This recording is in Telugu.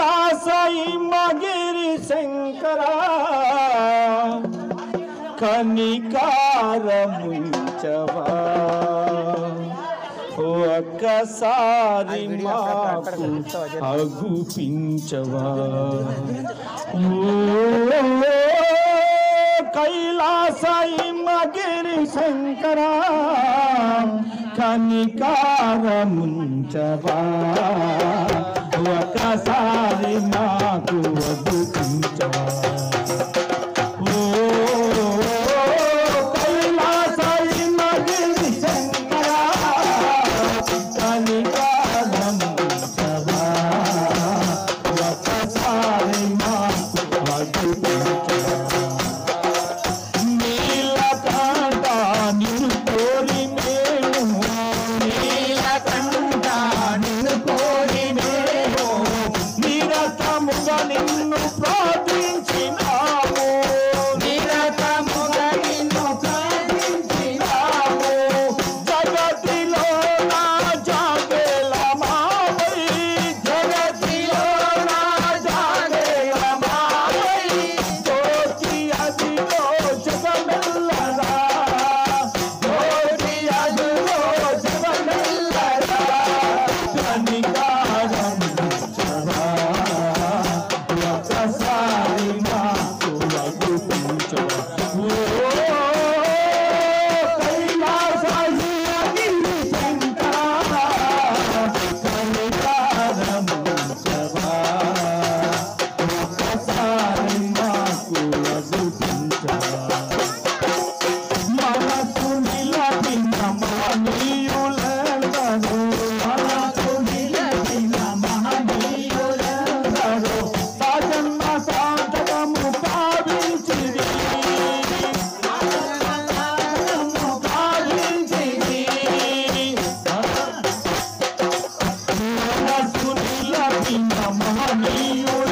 కైలాసహిమగిరి శంకర కనికారముంచవా ఒక్కసారి మాకు అగుపించవా కైలాసహిమగిరి శంకర కనికారముంచవా ఒక్కసారి మాకు అగుపించవా కైలాసహిమగిరి శంకర కనికారముంచవా ఒక్కసారి మాకు అగుపించవా నీలకంఠ నిన్ను కోరి మేము నీలకంఠ నిన్ను కోరి మేము నిరతముగా నిన్ను ప్రార్థించినాము నిరతముగా నిన్ను ప్రార్థించినాము జగతిలో నా జాగేలమావై జగతిలో నా జాగేలమావై జ్యోతి అదిలో జగమెల్లరా జ్యోతి అదిలో జగమెల్లరా కనికారముంచవా ఒక్కసారి మాకు అగుపించవా కైలాసహిమగిరి శంకర కనికారముంచవా ఒక్కసారి మాకు అగుపించవా మనకు నిలబిన మహనీయులందరూ మనకు నిలబిన మహనీయులందరూ సాజన్మ సాధకము భావించిరి మనకు నిలబిన మహనీయులందరూ